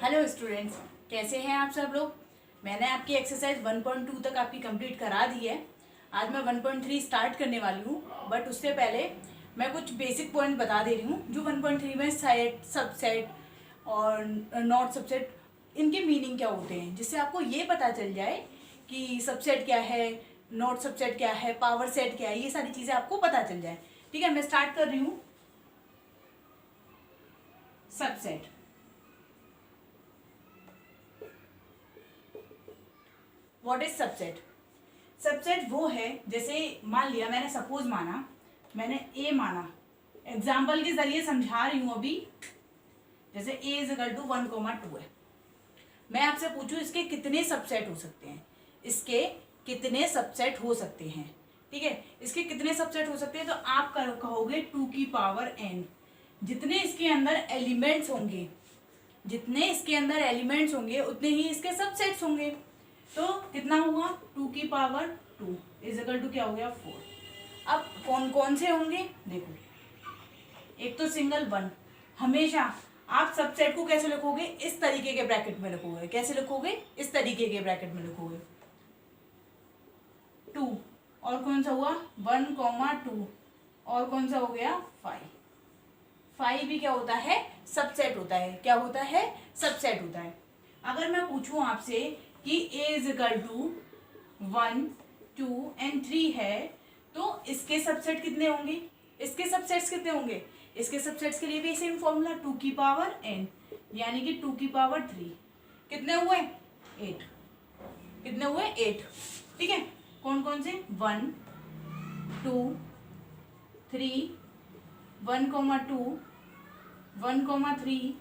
Hello students, कैसे हैं आप सब लोग। मैंने आपकी एक्सरसाइज 1.2 तक आपकी कंप्लीट करा दी है। आज मैं 1.3 स्टार्ट करने वाली हूँ, बट उससे पहले मैं कुछ बेसिक पॉइंट बता दे रही हूँ जो 1.3 में सेट, सबसेट और नॉट सबसेट, इनके मीनिंग क्या होते हैं, जिससे आपको ये पता चल जाए कि सबसेट क्या है, नॉट सबसेट क्या है, पावर सेट क्या है, ये सारी चीज़ें आपको पता चल जाए। ठीक है, मैं स्टार्ट कर रही हूँ। Subset, what is subset. Subset वो है, जैसे मान लिया, मैंने सपोज माना, मैंने ए माना, एग्जाम्पल के जरिए समझा रही हूं अभी। जैसे ए इज इक्वल टू 1,2 है, मैं आपसे पूछूं इसके कितने सबसेट हो सकते हैं, इसके कितने सबसेट हो सकते हैं। ठीक है, इसके कितने सबसेट हो सकते हैं, तो आप कहोगे 2 की पावर n। जितने इसके अंदर एलिमेंट्स होंगे, जितने इसके अंदर एलिमेंट्स होंगे उतने ही इसके सबसेट्स होंगे। तो कितना हुआ, 2 की पावर 2 इज इक्वल टू क्या हो गया, 4। अब कौन कौन से होंगे देखो, एक तो सिंगल 1। हमेशा आप सबसेट को कैसे लिखोगे, इस तरीके के ब्रैकेट में लिखोगे। कैसे लिखोगे, इस तरीके के ब्रैकेट में लिखोगे 2, और कौन सा हुआ 1,2, और कौन सा हो गया 5। 5 भी क्या होता है, सबसेट होता है। क्या होता है, सबसेट होता है। अगर मैं पूछूं आपसे कि a is equal to 1, 2 and 3 है, तो इसके सबसेट कितने होंगे, इसके सबसेट्स कितने होंगे। इसके सबसेट्स के लिए भी सेम फॉर्मूला, 2 की पावर n, यानी कि 2 की पावर 3 कितने हुए 8। कितने हुए 8। ठीक है, कौन कौन से 1, 2, 3, 1,2, 1,3,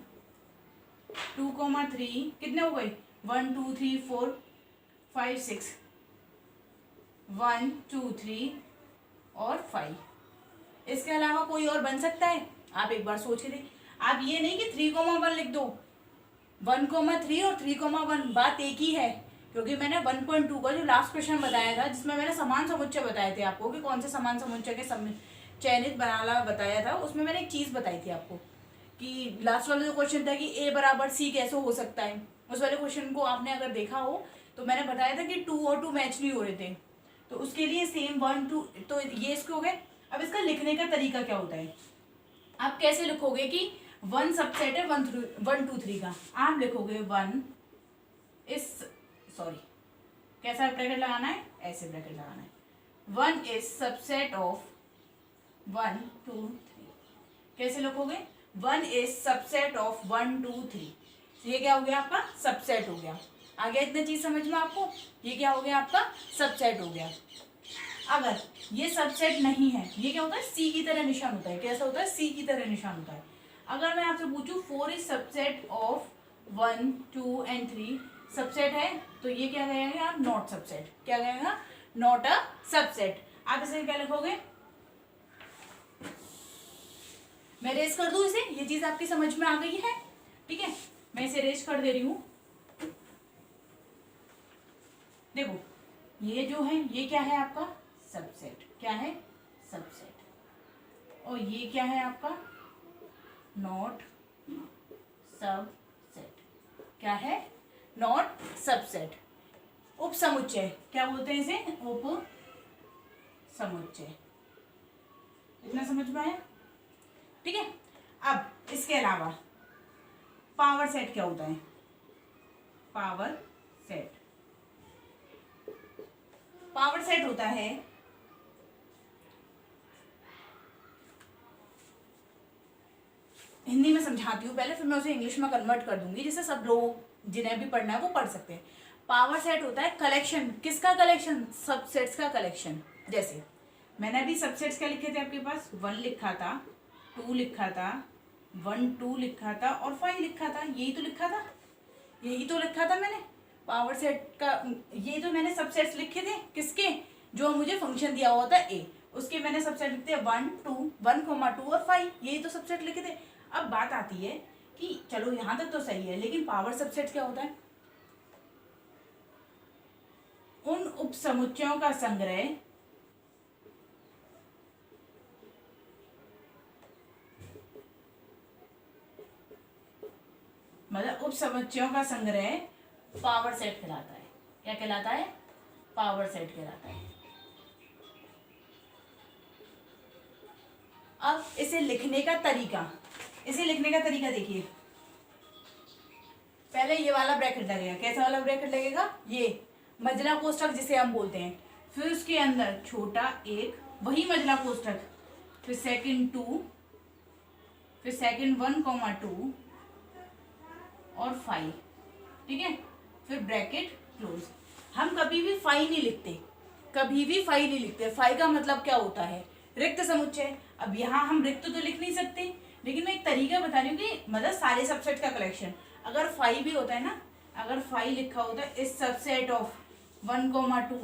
2,3 कितने हो गए 1, 2, 3, 4, 5, 6, 1, 2, 3 और 5। इसके अलावा कोई और बन सकता है, आप एक बार सोच के देख। आप ये नहीं कि 3,1 लिख दो, 1,3 और 3,1 बात एक ही है। क्योंकि मैंने 1.2 का जो लास्ट क्वेश्चन बताया था, जिसमें मैंने समान समुच्चय बताए थे आपको कि कौन से समान समुच्चय के चयनित बनाना बताया था, उसमें मैंने एक चीज बताई थी आपको कि लास्ट वाला जो क्वेश्चन था कि ए बराबर सी कैसे हो सकता है, उस वाले क्वेश्चन को आपने अगर देखा हो तो मैंने बताया था कि 2 और 2 मैच नहीं हो रहे थे, तो उसके लिए सेम 1, 2, तो ये इसके हो गए। अब इसका लिखने का तरीका क्या होता है, आप कैसे लिखोगे कि 1 सबसेट है 1, 2, 3 का। आप लिखोगे 1 इस, सॉरी, कैसा ब्रैकेट लगाना है, ऐसे ब्रैकेट लगाना है। 1 इज सबसेट ऑफ 1, 2, 3। कैसे लिखोगे, 1 इज सबसेट ऑफ 1, 2, 3। ये क्या हो गया आपका, सबसेट हो गया। आ गया इतनी चीज समझ में आपको, ये क्या हो गया आपका, सबसेट हो गया। अगर ये सबसेट नहीं है, ये क्या होता है, सी की तरह निशान होता है। कैसा होता है, सी की तरह निशान होता है। अगर मैं आपसे पूछूं 4 is subset of 1, 2 and 3 subset है, तो ये क्या कहेगा आप, नॉट सबसेट। क्या कहेगा, नॉट अ सबसेट। आप इसे क्या लिखोगे, मैं रेस कर दूं इसे, ये चीज आपकी समझ में आ गई है। ठीक है, मैं इसे रेस कर दे रही हूं। देखो, ये जो है ये क्या है आपका, सबसेट। क्या है, सबसेट। और ये क्या है आपका, नॉट सबसेट। क्या है, नॉट सबसेट। उप समुच्चय क्या बोलते हैं इसे, उप समुच्चय। इतना समझ में आया। ठीक है, अब इसके अलावा पावर सेट क्या होता है, पावर सेट, पावर सेट होता है हिंदी में समझाती हूँ पहले, फिर मैं उसे इंग्लिश में कन्वर्ट कर दूंगी, जिससे सब लोग जिन्हें भी पढ़ना है वो पढ़ सकते हैं। पावर सेट होता है कलेक्शन, किसका कलेक्शन, सबसेट्स का कलेक्शन। जैसे मैंने अभी सबसेट्स क्या लिखे थे आपके पास, 1 लिखा था, 2 लिखा था, 1, 2 लिखा था और 5 लिखा था। यही तो लिखा था, यही तो लिखा था मैंने पावर सेट का। ये तो मैंने सबसेट्स लिखे थे किसके, जो मुझे फंक्शन दिया हुआ था ए, उसके मैंने सबसेट लिखते 1, 2, 1,2 और 5, यही तो सबसेट लिखे थे। अब बात आती है कि चलो यहां तक तो सही है, लेकिन पावर सबसेट क्या होता है, उन उपसमुच्चयों का संग्रह मतलब उप समुच्चयों का संग्रह पावर सेट कहलाता है। क्या कहलाता है? पावर सेट कहलाता है। अब इसे लिखने का तरीका देखिए। पहले ये वाला ब्रैकेट लगेगा। कैसा वाला ब्रैकेट लगेगा? ये मजला कोष्ठक जिसे हम बोलते हैं। फिर उसके अंदर छोटा एक, वही मजला कोष्ठक, फिर सेकंड 2, फिर सेकंड 1,2 और 5। ठीक है, फिर ब्रैकेट क्लोज। हम कभी भी 5 नहीं लिखते, कभी भी 5 नहीं लिखते। 5 का मतलब क्या होता है? रिक्त समुच्चय। अब यहाँ हम रिक्त तो लिख नहीं सकते, लेकिन मैं एक तरीका बता रही हूँ कि मतलब सारे सबसेट का कलेक्शन। अगर 5 भी होता है ना, अगर 5 लिखा होता है is subset of 1,2,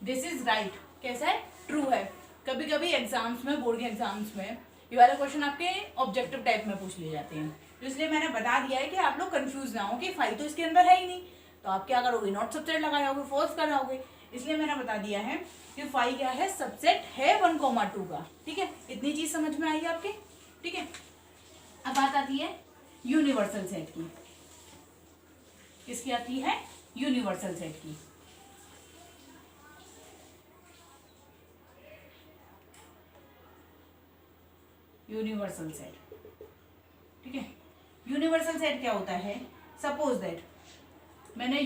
this is right. कैसा है? ट्रू है। कभी कभी एग्जाम्स में, बोर्ड के एग्जाम्स में ये वाला क्वेश्चन आपके ऑब्जेक्टिव टाइप में पूछ लिए जाते हैं, तो इसलिए मैंने बता दिया है कि आप लोग कंफ्यूज ना हो कि 5 तो इसके अंदर है ही नहीं, तो आप क्या करोगे? नॉट सबसेट लगाओगे, फॉल्स कराओगे। इसलिए मैंने बता दिया है कि 5 क्या है? सबसेट है 1,2 का। ठीक है, इतनी चीज समझ में आई आपके? ठीक है, अब बात आती है यूनिवर्सल सेट की। किसकी आती है? यूनिवर्सल सेट की। Universal set. ठीक है, यूनिवर्सल सेट क्या होता है? सपोज दैट मैंने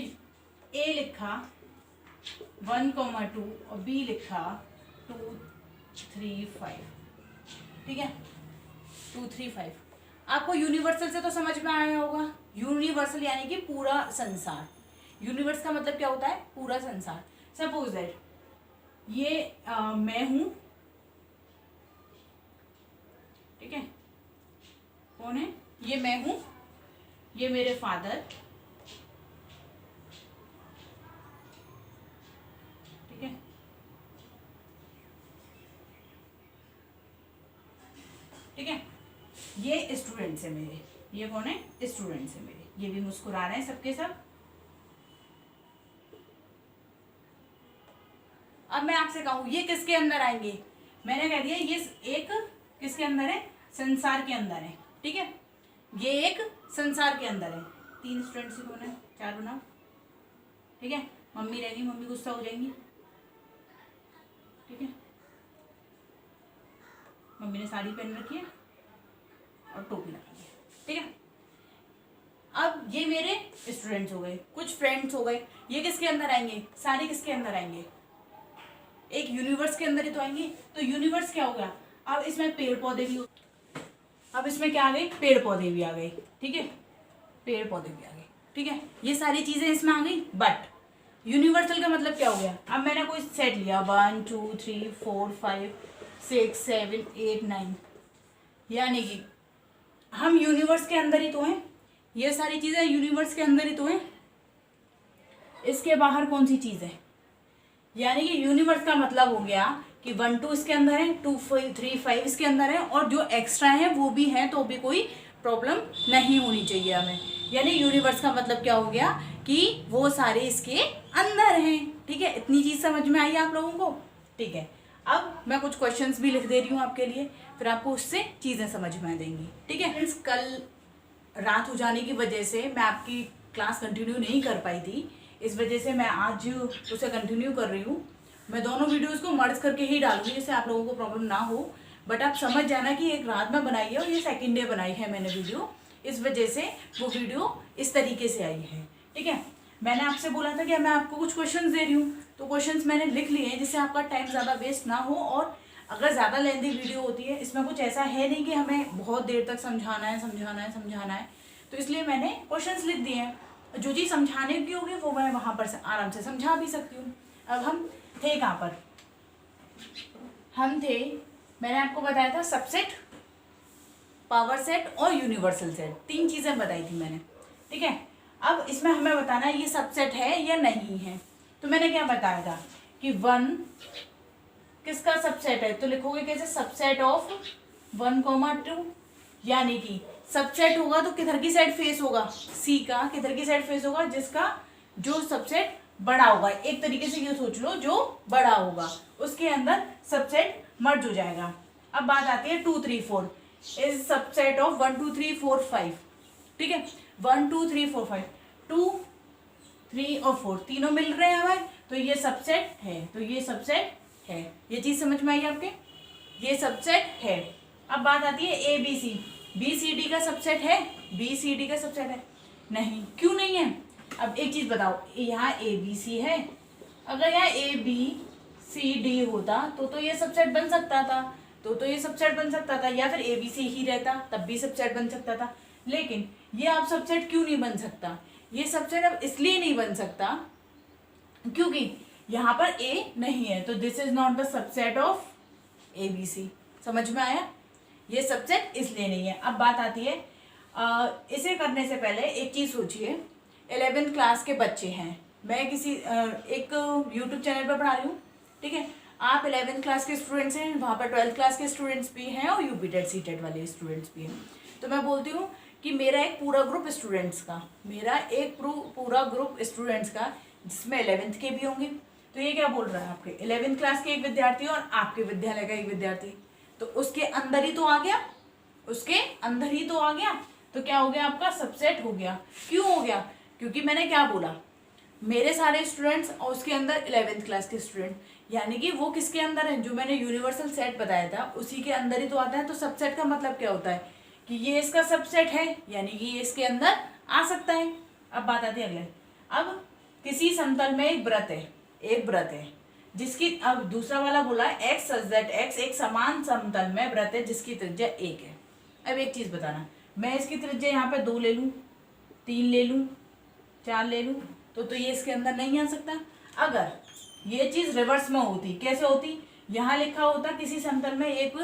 ए लिखा 1,2 और बी लिखा 2, 3, 5। ठीक है, 2, 3, 5। आपको यूनिवर्सल से तो समझ में आया होगा। यूनिवर्सल यानी कि पूरा संसार। यूनिवर्स का मतलब क्या होता है? पूरा संसार। सपोज दैट ये मैं हूं। ठीक है, कौन है? ये मैं हूं, ये मेरे फादर। ठीक है, ठीक है, ये स्टूडेंट्स है मेरे। ये कौन है? स्टूडेंट्स है मेरे। ये भी मुस्कुरा रहे हैं सबके सब। अब मैं आपसे कहूं ये किसके अंदर आएंगे? मैंने कह दिया ये एक किसके अंदर है? संसार के अंदर है। ठीक है, ये एक संसार के अंदर है। 3 स्टूडेंट्स कौन है? 4 बनाओ। ठीक है, मम्मी रहेगी, मम्मी गुस्सा हो जाएंगी। ठीक है, मम्मी ने साड़ी पहन रखी है और टोपी लगाई है। ठीक है, अब ये मेरे स्टूडेंट्स हो गए, कुछ फ्रेंड्स हो गए। ये किसके अंदर आएंगे? सारे किसके अंदर आएंगे? एक यूनिवर्स के अंदर ही तो आएंगे। तो यूनिवर्स क्या हो गया? अब इसमें पेड़ पौधे भी, अब इसमें क्या आ गए? पेड़ पौधे भी आ गए। ठीक है, पेड़ पौधे भी आ गए। ठीक है, ये सारी चीजें इसमें आ गई। बट यूनिवर्सल का मतलब क्या हो गया? अब मैंने कोई सेट लिया 1, 2, 3, 4, 5, 6, 7, 8, 9, यानी कि हम यूनिवर्स के अंदर ही तो हैं। ये सारी चीजें यूनिवर्स के अंदर ही तो हैं। इसके बाहर कौन सी चीज है? यानी कि यूनिवर्स का मतलब हो गया कि 1, 2 इसके अंदर है, 2, 3, 5 इसके अंदर है, और जो एक्स्ट्रा है वो भी है, तो भी कोई प्रॉब्लम नहीं होनी चाहिए हमें। यानी यूनिवर्स का मतलब क्या हो गया कि वो सारे इसके अंदर हैं। ठीक है, इतनी चीज समझ में आई आप लोगों को? ठीक है, अब मैं कुछ क्वेश्चंस भी लिख दे रही हूँ आपके लिए, फिर आपको उससे चीजें समझ में आ जाएंगी। ठीक है फ्रेंड्स, कल रात हो जाने की वजह से मैं आपकी क्लास कंटिन्यू नहीं कर पाई थी, इस वजह से मैं आज उसे कंटिन्यू कर रही हूँ। मैं दोनों वीडियोस को मर्ज करके ही डालूंगी, जिससे आप लोगों को प्रॉब्लम ना हो। बट आप समझ जाना कि एक रात में बनाई है और ये सेकंड डे बनाई है मैंने वीडियो, इस वजह से वो वीडियो इस तरीके से आई है। ठीक है, मैंने आपसे बोला था कि मैं आपको कुछ क्वेश्चंस दे रही हूँ, तो क्वेश्चंस मैंने लिख लिए हैं जिससे आपका टाइम ज़्यादा वेस्ट ना हो। और अगर ज़्यादा लेंथी वीडियो होती है, इसमें कुछ ऐसा है नहीं कि हमें बहुत देर तक समझाना है, तो इसलिए मैंने क्वेश्चंस लिख दिए हैं। जो चीज़ समझाने की होगी वो मैं वहाँ पर आराम से समझा भी सकती हूँ। अब हम थे कहाँ पर? हम थे, मैंने आपको बताया था सबसेट, पावर सेट और यूनिवर्सल सेट, 3 चीज़ें बताई थी मैंने। ठीक है, अब इसमें हमें बताना है ये सबसेट है या नहीं है। तो मैंने क्या बताया था कि 1 किसका सबसेट है? तो लिखोगे कैसे? सबसेट ऑफ 1,2, यानी कि सबसेट होगा तो किधर की साइड फेस होगा? सी का किधर की साइड फेस होगा? जिसका जो सबसेट बड़ा होगा। एक तरीके से ये सोच लो, जो बड़ा होगा उसके अंदर सबसेट मर्ज हो जाएगा। अब बात आती है 2, 3, 4 इज सबसेट ऑफ 1, 2, 3, 4, 5। ठीक है, 1 2 3 4 5, 2 3 और 4 तीनों मिल रहे हैं हमें, तो ये सबसेट है, तो ये सबसेट है। ये चीज समझ में आई आपके? ये सबसेट है। अब बात आती है A B C, B C D का सबसेट है? बी सी डी का सबसेट है? नहीं। क्यों नहीं है? अब एक चीज बताओ, यहाँ ए बी सी है, अगर यहाँ ए बी सी डी होता तो ये सबसेट बन सकता था, तो ये सबसेट बन सकता था, या फिर ए बी सी ही रहता तब भी सबसेट बन सकता था। लेकिन ये अब सबसेट क्यों नहीं बन सकता? ये सबसेट अब इसलिए नहीं बन सकता क्योंकि यहाँ पर ए नहीं है, तो this is not the subset of A B C. समझ में आया? ये सबसेट इसलिए नहीं है। अब बात आती है इसे करने से पहले एक चीज सोचिए, 11th क्लास के बच्चे हैं, मैं किसी एक यूट्यूब चैनल पर पढ़ा रही हूँ, ठीक है, आप 11th क्लास के स्टूडेंट्स हैं, वहाँ पर 12th क्लास के स्टूडेंट्स भी हैं और यूपी टेट सी टेट वाले स्टूडेंट्स भी हैं। तो मैं बोलती हूँ कि मेरा एक पूरा ग्रुप स्टूडेंट्स का, मेरा एक पूरा ग्रुप स्टूडेंट्स का जिसमें 11th के भी होंगे, तो ये क्या बोल रहा है आपके 11th क्लास के एक विद्यार्थी और आपके विद्यालय का एक विद्यार्थी, तो उसके अंदर ही तो आ गया, उसके अंदर ही तो आ गया, तो क्या हो गया आपका? सबसेट हो गया। क्यों हो गया? क्योंकि मैंने क्या बोला, मेरे सारे स्टूडेंट्स और उसके अंदर 11th क्लास के स्टूडेंट, यानी कि वो किसके अंदर है? जो मैंने यूनिवर्सल सेट बताया था उसी के अंदर ही तो आता है। तो सबसेट का मतलब क्या होता है कि ये इसका सबसेट है, यानी कि ये इसके अंदर आ सकता है। अब बात आती है अगले, अब किसी समतल में एक वृत्त है जिसकी, अब दूसरा वाला बोला एक्स सच दैट एक्स एक समान समतल में वृत्त है जिसकी त्रिज्या 1 है। अब एक चीज बताना, मैं इसकी त्रिज्या यहाँ पे 2 ले लूँ, 3 ले लूँ, 4 ले लूँ, तो ये इसके अंदर नहीं आ सकता। अगर ये चीज रिवर्स में होती, कैसे होती? यहाँ लिखा होता किसी समतल में एक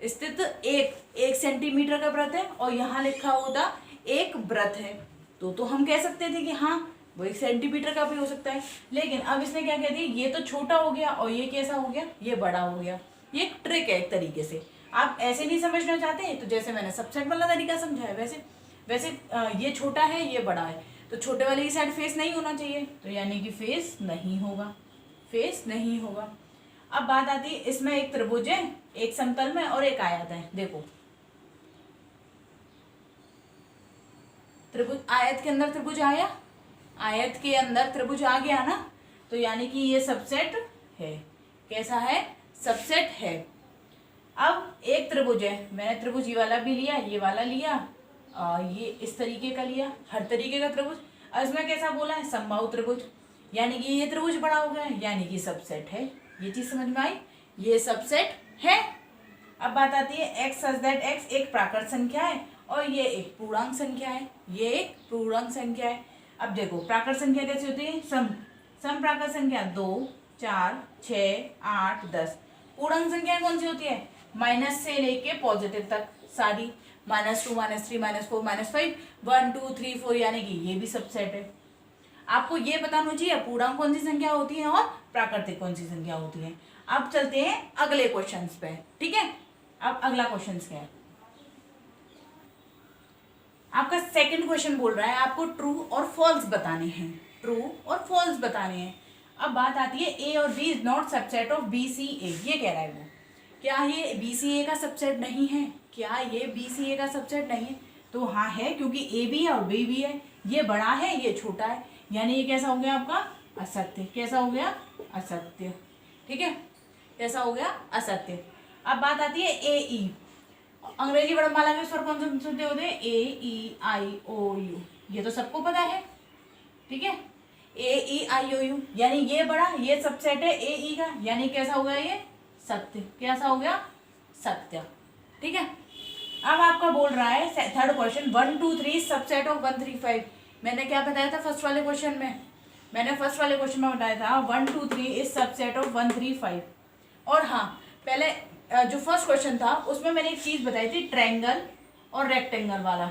स्थित एक सेंटीमीटर का वृत्त है और यहाँ लिखा होता एक वृत्त है, तो हम कह सकते थे कि हाँ वो 1 सेंटीमीटर का भी हो सकता है। लेकिन अब इसने क्या कह दिया, ये तो छोटा हो गया और ये कैसा हो गया? ये बड़ा हो गया। ये एक ट्रिक है एक तरीके से। आप ऐसे नहीं समझना चाहते तो जैसे मैंने सबसेट वाला तरीका समझाया वैसे ये छोटा है ये बड़ा है, तो छोटे वाले की साइड फेस नहीं होना चाहिए, तो यानी कि फेस नहीं होगा, फेस नहीं होगा। अब बात आती है, इसमें एक त्रिभुज है, एक समतल में और एक आयत है। देखो त्रिभुज, आयत के अंदर त्रिभुज आया, आयत के अंदर त्रिभुज आ गया ना, तो यानी कि ये सबसेट है। कैसा है? सबसेट है। अब एक त्रिभुज है, मैंने त्रिभुज ये वाला भी लिया, ये वाला लिया, ये इस तरीके का लिया, हर तरीके का त्रिभुज। अब इसमें कैसा बोला है? समबाहु त्रिभुज, यानी कि ये त्रिभुज बड़ा हो गया, यानी कि सबसेट है। ये चीज समझ में आई? ये सबसेट है। अब बात आती है एक्स सच दैट एक्स एक प्राकृत संख्या है और ये एक पूर्णांक संख्या है, ये एक पूर्णांक संख्या है। अब देखो प्राकृत संख्या कैसी होती है? सम प्राकृत संख्या 2 4 6 8 10। पूर्णांक संख्या कौन सी होती है? माइनस से लेके पॉजिटिव तक सारी, -2 -3 -4 -5 1 2 3 4, यानी कि ये भी सबसेट है। आपको ये पता होना चाहिए पूर्णांक कौन सी संख्या होती है और प्राकृतिक कौन सी संख्या होती है। अब चलते हैं अगले क्वेश्चंस पे, ठीक है। अब अगला क्वेश्चन क्या है? आपका सेकंड क्वेश्चन बोल रहा है आपको ट्रू और फॉल्स बताने हैं, ट्रू और फॉल्स बताने हैं। अब बात आती है ए और B is not subset of B C A, ये कह रहा है वो, क्या ये बी सी ए का सबसेट नहीं है? क्या ये बी सी ए का सबसेट नहीं है? तो हाँ है, क्योंकि ए भी है और बी भी है, ये बड़ा है ये छोटा है, यानी ये कैसा हो गया आपका? असत्य। कैसा हो गया? असत्य, ठीक है, कैसा हो गया? असत्य। अब बात आती है ए ई, अंग्रेजी वर्णमाला के स्वर कौन से सुनते होते हैं? ए ई आई ओ यू, ये तो सबको पता है, ठीक है, ए ई आई ओ यू, यानी ये बड़ा, ये सबसेट है ए ई का, यानी कैसा हो गया? ये सत्य। कैसा हो गया? सत्य, ठीक है। अब आपका बोल रहा है थर्ड क्वेश्चन 1 2 3 सबसेट ऑफ 1 3 5। मैंने क्या बताया था फर्स्ट वाले क्वेश्चन में? मैंने फर्स्ट वाले क्वेश्चन में बताया था 1 2 3 इज सबसेट ऑफ 1 3 5। और हाँ, पहले जो फर्स्ट क्वेश्चन था उसमें मैंने एक चीज बताई थी, ट्रायंगल और रेक्टेंगल वाला।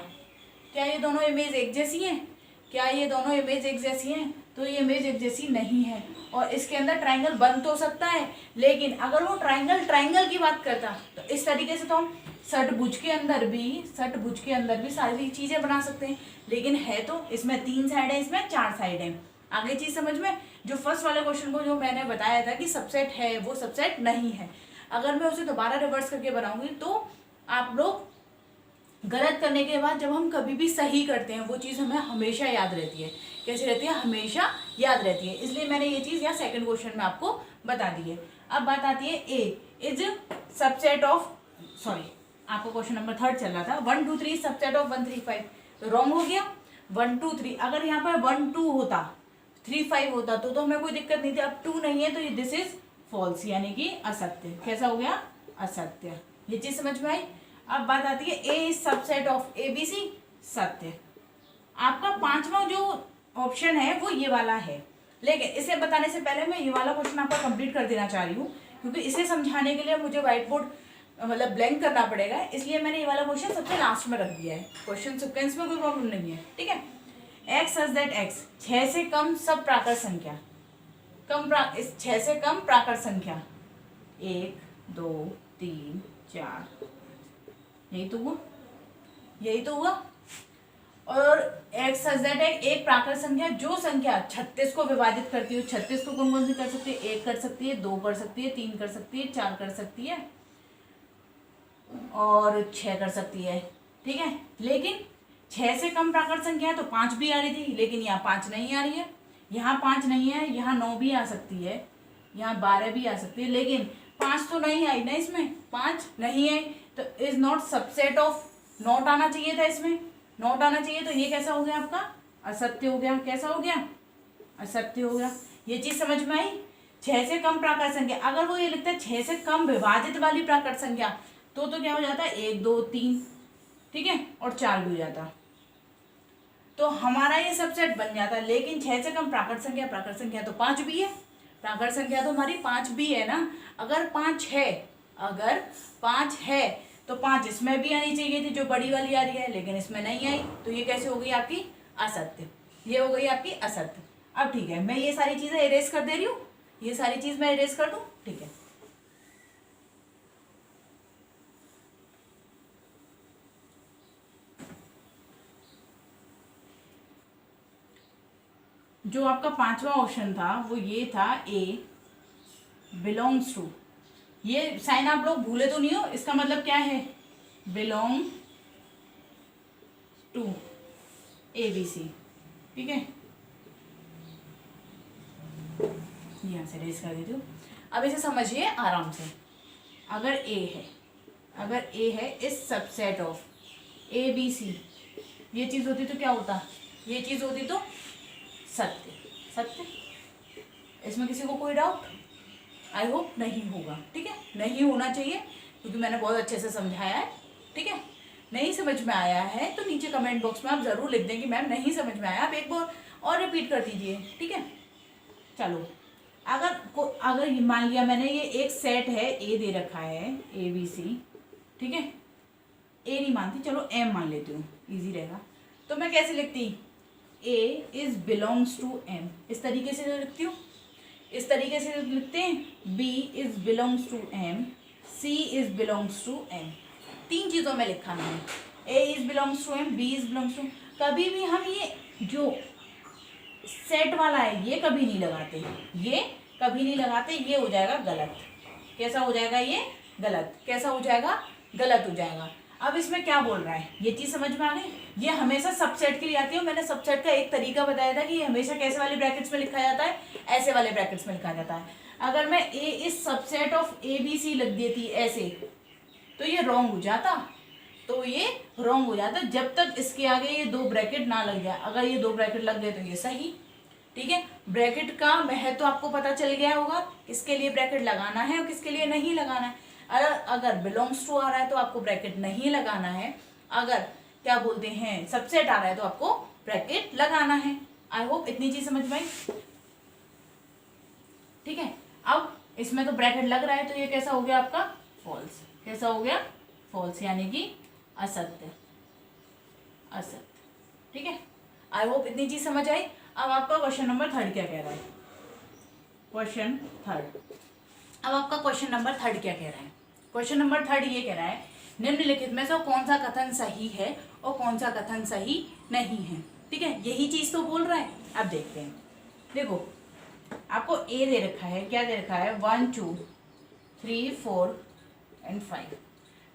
क्या ये दोनों इमेज एक जैसी हैं? क्या ये दोनों इमेज एक जैसी हैं? तो ये इमेज एक जैसी नहीं है, और इसके अंदर ट्रायंगल बन तो सकता है, लेकिन अगर वो ट्रायंगल की बात करता तो इस तरीके से तो हम षटभुज के अंदर भी सारी चीजें बना सकते हैं, लेकिन है तो इसमें 3 साइड है, इसमें 4 साइड है। आगे चीज समझ में? जो फर्स्ट वाले क्वेश्चन को जो मैंने बताया था कि सबसेट है, वो सबसेट नहीं है। अगर मैं उसे दोबारा रिवर्स करके बनाऊंगी तो आप लोग गलत करने के बाद जब हम कभी भी सही करते हैं वो चीज़ हमें हमेशा याद रहती है। कैसे रहती है? हमेशा याद रहती है। इसलिए मैंने ये चीज़ यहाँ सेकंड क्वेश्चन में आपको बता दी है। अब बात आती है A is subset of, sorry आपको क्वेश्चन नंबर थर्ड चल रहा था, 1 2 3 सबसेट ऑफ 1 3 5, तो रॉन्ग हो गया। 1 2 3, अगर यहाँ पर 1 2 होता 3 5 होता तो हमें कोई दिक्कत नहीं थी। अब 2 नहीं है तो ये दिस इज फॉल्स, यानी कि असत्य। कैसा हो गया? असत्य। ये चीज समझ में आई। अब बात आती है A is subset of A B C, सत्य। आपका पांचवा जो ऑप्शन है वो ये वाला है, लेकिन इसे बताने से पहले मैं ये वाला क्वेश्चन आपका कंप्लीट कर देना चाह रही हूँ, क्योंकि इसे समझाने के लिए मुझे व्हाइट बोर्ड मतलब ब्लैंक करना पड़ेगा, इसलिए मैंने ये वाला क्वेश्चन सबसे लास्ट में रख दिया है। क्वेश्चन सिक्वेंस में कोई प्रॉब्लम नहीं है, ठीक है। एक्स सच दैट एक्स, 6 से कम सब प्राकृत संख्या, इस 6 से कम प्राकृत संख्या 1 2 3 4, यही तो हुआ, यही तो हुआ। और एक्स सच दैट एक प्राकृत संख्या जो संख्या 36 को विभाजित करती है। 36 को कौन कौन सी कर सकती है? 1 कर सकती है, 2 कर सकती है, 3 कर सकती है, 4 कर सकती है और 6 कर सकती है, ठीक है। लेकिन 6 से कम प्राकृत संख्या है तो 5 भी आ रही थी, लेकिन यहाँ 5 नहीं आ रही है, यहाँ 5 नहीं है, यहाँ 9 भी आ सकती है, यहाँ 12 भी आ सकती है, लेकिन 5 तो नहीं आई ना, इसमें 5 नहीं आई, तो is not subset of, not आना चाहिए था, इसमें नॉट आना चाहिए, तो ये कैसा हो गया आपका? असत्य हो गया। कैसा हो गया? असत्य हो गया। ये चीज समझ में आई। 6 से कम प्राकृत संख्या, अगर वो ये लिखता है 6 से कम विभाजित वाली प्राकृत संख्या, तो क्या हो जाता है? 1 2 3, ठीक है, और 4 भी हो जाता, तो हमारा ये सबसेट बन जाता। लेकिन 6 से कम प्राकृत संख्या तो 5 भी है, प्राकृत संख्या तो हमारी 5 भी है ना। अगर 5 है, अगर 5 है तो 5 इसमें भी आनी चाहिए थी जो बड़ी वाली आ रही है, लेकिन इसमें नहीं आई, तो ये कैसे हो गई आपकी? असत्य। ये हो गई आपकी असत्य। अब ठीक है, मैं ये सारी चीजें इरेज कर दे रही हूँ, ये सारी चीज मैं इरेज कर दूं, ठीक है। जो आपका पांचवा ऑप्शन था वो ये था, ए बिलोंग्स टू, ये साइन आप लोग भूले तो नहीं हो, इसका मतलब क्या है? Belong to A B C, ठीक है। यहां से रेस कर देती हूँ। अब इसे समझिए आराम से। अगर ए है is subset of A B C, ये चीज होती तो क्या होता? ये चीज होती तो सत्य। सत्य, इसमें किसी को कोई डाउट? आई होप नहीं होगा, ठीक है, नहीं होना चाहिए, क्योंकि मैंने बहुत अच्छे से समझाया है, ठीक है। नहीं समझ में आया है तो नीचे कमेंट बॉक्स में आप जरूर लिख दें कि मैम नहीं समझ में आया, आप एक बार और रिपीट कर दीजिए, ठीक है। चलो, अगर मान लिया मैंने ये एक सेट है, ए दे रखा है ए बी सी, ठीक है, ए नहीं मानती, चलो एम मान लेती हूँ, इजी रहेगा। तो मैं कैसे लिखती? ए इज बिलोंग्स टू एम, इस तरीके से लिखती हूँ, इस तरीके से लिखते हैं। B is belongs to M, C is belongs to M, 3 चीज़ों में लिखा मैंने, A is belongs to M, B is belongs to, कभी भी हम ये जो सेट वाला है ये कभी नहीं लगाते, ये कभी नहीं लगाते, ये हो जाएगा गलत। कैसा हो जाएगा? ये गलत। कैसा हो जाएगा? गलत हो जाएगा। अब इसमें क्या बोल रहा है, ये चीज समझ में आ गई। ये हमेशा सबसेट के लिए आती है, मैंने सबसेट का एक तरीका बताया था कि ये हमेशा कैसे वाले ब्रैकेट्स में लिखा जाता है, ऐसे वाले ब्रैकेट्स में लिखा जाता है। अगर मैं A is subset of A B C लग देती ऐसे, तो ये रॉन्ग हो जाता, तो ये रॉन्ग हो जाता जब तक इसके आगे ये 2 ब्रैकेट ना लग जाए। अगर ये 2 ब्रैकेट लग गए तो ये सही, ठीक है। ब्रैकेट का महत्व तो आपको पता चल गया होगा, किसके लिए ब्रैकेट लगाना है और किसके लिए नहीं लगाना है। अगर बिलोंग्स टू आ रहा है तो आपको ब्रैकेट नहीं लगाना है, अगर क्या बोलते हैं सबसेट आ रहा है तो आपको ब्रैकेट लगाना है। आई होप इतनी चीज समझ में आई, ठीक है। अब इसमें तो ब्रैकेट लग रहा है, तो ये कैसा हो गया आपका? फॉल्स। कैसा हो गया? फॉल्स, यानी कि असत्य। असत्य, ठीक है। आई होप इतनी चीज समझ आई। अब आपका क्वेश्चन नंबर 3 क्या कह रहा है? क्वेश्चन 3, अब आपका क्वेश्चन नंबर 3 क्या कह रहा है? क्वेश्चन नंबर 3 ये कह रहा है, निम्नलिखित में से कौन सा कथन सही है और कौन सा कथन सही नहीं है, ठीक है। यही चीज तो बोल रहा है। अब देखते हैं, देखो आपको ए दे रखा है, क्या दे रखा है? 1 2 3 4 एंड 5,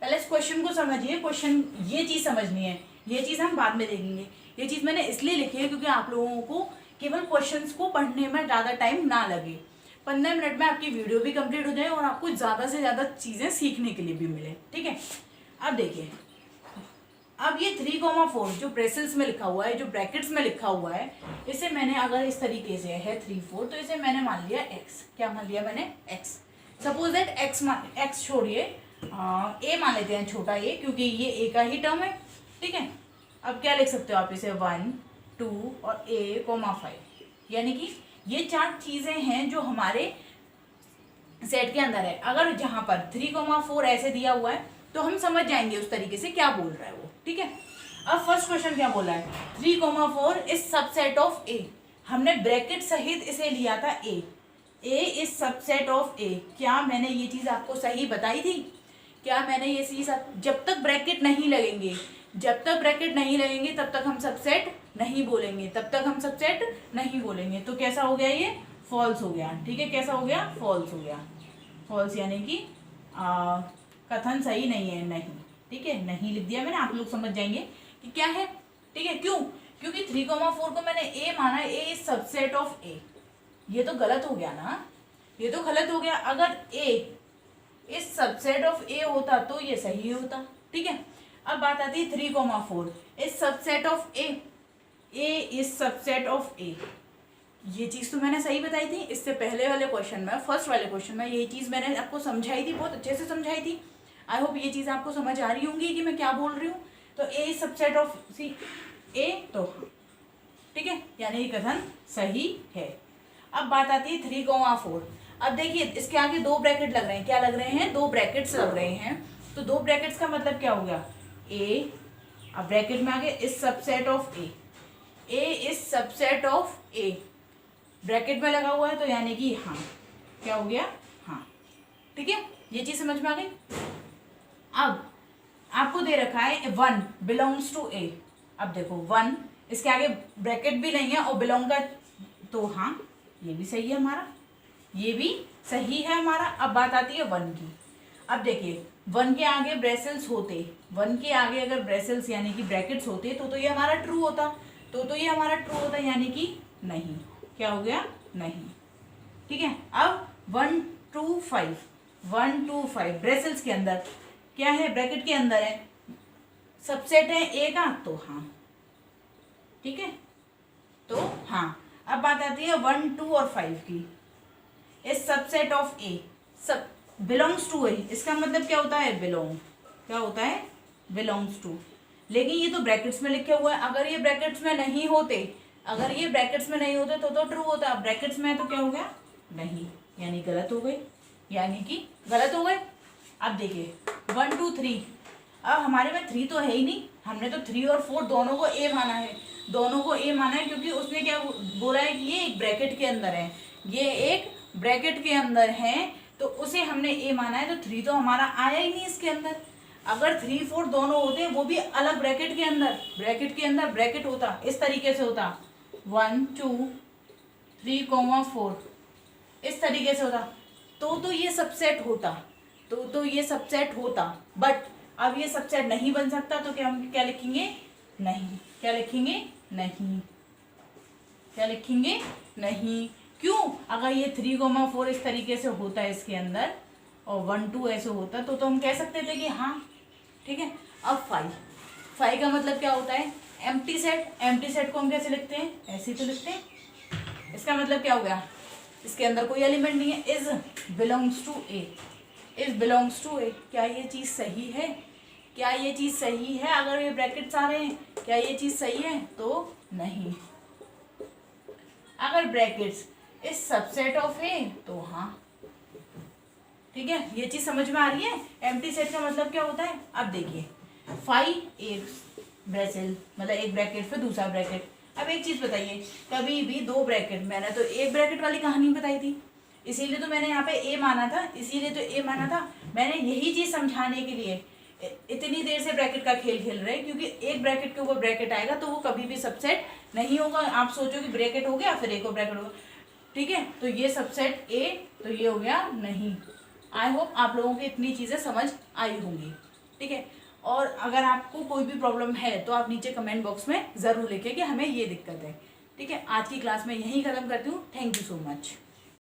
पहले इस क्वेश्चन को समझिए। क्वेश्चन ये चीज़ समझनी है, ये चीज़ हम बाद में देखेंगे। ये चीज़ मैंने इसलिए लिखी है क्योंकि आप लोगों को केवल क्वेश्चंस को पढ़ने में ज़्यादा टाइम ना लगे, 15 मिनट में आपकी वीडियो भी कंप्लीट हो जाए और आपको ज़्यादा से ज़्यादा चीज़ें सीखने के लिए भी मिले। ठीक है, अब देखिए, अब ये 3,4 जो ब्रेसल्स में लिखा हुआ है, जो ब्रैकेट्स में लिखा हुआ है, इसे मैंने अगर इस तरीके से है 3,4, तो इसे मैंने मान लिया x। क्या मान लिया मैंने? x। सपोज दैट x छोड़िए, a मान लेते हैं, छोटा a, क्योंकि ये a का ही टर्म है। ठीक है, अब क्या लिख सकते हो आप इसे? 1, 2 और a, 5, यानी कि ये 4 चीज़ें हैं जो हमारे सेट के अंदर है। अगर जहाँ पर 3,4 ऐसे दिया हुआ है तो हम समझ जाएंगे उस तरीके से क्या बोल रहा है वो। ठीक है, अब फर्स्ट क्वेश्चन क्या बोला है? 3,4 इज सबसेट ऑफ ए। हमने ब्रैकेट सहित इसे लिया था a is subset of a। क्या मैंने ये चीज़ आपको सही बताई थी? क्या मैंने ये चीज़, जब तक ब्रैकेट नहीं लगेंगे, जब तक ब्रैकेट नहीं लगेंगे तब तक हम सबसेट नहीं बोलेंगे, तब तक हम सबसेट नहीं बोलेंगे। तो कैसा हो गया? ये फॉल्स हो गया। ठीक है, कैसा हो गया? फॉल्स हो गया। फॉल्स यानी कि कथन सही नहीं है, नहीं। ठीक है, नहीं लिख दिया मैंने, आप लोग समझ जाएंगे कि क्या है। ठीक है, क्यों? क्योंकि 3,4 को मैंने a माना, a is subset of a। ये तो गलत हो गया ना, ये तो गलत हो गया। अगर a is subset of a होता तो ये सही होता। ठीक है, अब बात आती है 3,4 is subset of a is subset of a। ये चीज़ तो मैंने सही बताई थी इससे पहले वाले क्वेश्चन में, फर्स्ट वाले क्वेश्चन में यही चीज़ मैंने आपको समझाई थी, बहुत अच्छे से समझाई थी। आई होप ये चीज़ आपको समझ आ रही होंगी कि मैं क्या बोल रही हूँ। तो a is subset of a, तो ठीक है, यानी ये कथन सही है। अब बात आती है 3,4। अब देखिए, इसके आगे 2 ब्रैकेट लग रहे हैं। क्या लग रहे हैं? 2 ब्रैकेट्स लग रहे हैं। तो 2 ब्रैकेट्स का मतलब क्या हो गया? a, अब ब्रैकेट में आगे is subset of a is subset of a, bracket में लगा हुआ है तो यानी कि हाँ। क्या हो गया? हाँ। ठीक है, ये चीज समझ में आ गई। अब आपको दे रखा है 1 बिलोंग्स टू a। अब देखो 1, इसके आगे ब्रैकेट भी नहीं है और बिलोंग का, तो हाँ ये भी सही है हमारा, ये भी सही है हमारा। अब बात आती है 1 की। अब देखिए, 1 के आगे ब्रेसल्स होते, 1 के आगे अगर ब्रेसल्स यानी कि ब्रैकेट्स होते तो ये हमारा ट्रू होता, तो ये हमारा ट्रू होता, यानी कि नहीं। क्या हो गया? नहीं। ठीक है, अब 1, 2, 5, 1, 2, 5 ब्रेसल्स के अंदर क्या है? ब्रैकेट के अंदर है, सबसेट है ए का, तो हाँ। ठीक है, तो हाँ। अब बात आती है 1, 2 और 5 की। इज सबसेट ऑफ ए, सब बिलोंग्स टू ए। इसका मतलब क्या होता है? बिलोंग। क्या होता है? Belongs to. लेकिन ये तो ब्रैकेट्स में लिखे हुआ है। अगर ये ब्रैकेट्स में नहीं होते, अगर ये ब्रैकेट्स में नहीं होते तो ट्रू होता। ब्रैकेट्स में है तो क्या हो गया? नहीं, यानी गलत हो गई, यानी कि गलत हो गए। अब देखिए 1, 2, 3, अब हमारे में 3 तो है ही नहीं, हमने तो 3 और 4 दोनों को ए माना है, दोनों को ए माना है क्योंकि उसने क्या बोला है कि ये एक ब्रैकेट के अंदर है, ये एक ब्रैकेट के अंदर है, तो उसे हमने ए माना है। तो 3 तो हमारा आया ही नहीं इसके अंदर। अगर 3, 4 दोनों होते, वो भी अलग ब्रैकेट के अंदर, ब्रैकेट के अंदर ब्रैकेट होता, इस तरीके से होता 1, 2, 3, 4, इस तरीके से होता, तो ये सबसेट होता, तो ये सबसेट होता। बट अब ये सबसेट नहीं बन सकता, तो क्या हम क्या लिखेंगे? नहीं। क्या लिखेंगे? नहीं। क्या लिखेंगे? नहीं। क्यों? अगर ये 3, 4 इस तरीके से होता है इसके अंदर और 1, 2 ऐसे होता तो हम कह सकते थे कि हाँ। ठीक है, अब 5 का मतलब क्या होता है? Empty set. एम्प्टी सेट को हम कैसे लिखते हैं? ऐसे ही तो लिखते हैं। इसका मतलब क्या हो गया? इसके अंदर कोई एलिमेंट नहीं है। Is belongs to a, is belongs to a. क्या ये चीज़ सही है? क्या ये चीज़ सही है? अगर ये ब्रैकेट्स आ रहे हैं, क्या ये चीज़ सही है? तो नहीं। अगर ब्रैकेट्स इज सबसेट ऑफ ए, तो हाँ। ठीक है, ये चीज़ समझ में आ रही है? एम्प्टी सेट का मतलब क्या होता है? अब देखिए 5 एक ब्रेसल, मतलब एक ब्रैकेट फिर दूसरा ब्रैकेट। अब एक चीज़ बताइए, कभी भी 2 ब्रैकेट, मैंने तो एक ब्रैकेट वाली कहानी बताई थी, इसीलिए तो मैंने यहाँ पे ए माना था, इसीलिए तो ए माना था। मैंने यही चीज़ समझाने के लिए इतनी देर से ब्रैकेट का खेल खेल रहे हैं, क्योंकि एक ब्रैकेट के ऊपर ब्रैकेट आएगा तो वो कभी भी सबसेट नहीं होगा। आप सोचो कि ब्रैकेट हो गया फिर एक और ब्रैकेट होगा, ठीक है, तो ये सबसेट ए, तो ये हो गया नहीं। आई होप आप लोगों को इतनी चीज़ें समझ आई होंगी। ठीक है। और अगर आपको कोई भी प्रॉब्लम है तो आप नीचे कमेंट बॉक्स में ज़रूर लिखें कि हमें ये दिक्कत है। ठीक है, आज की क्लास में यहीं ख़त्म करती हूँ। Thank you so much.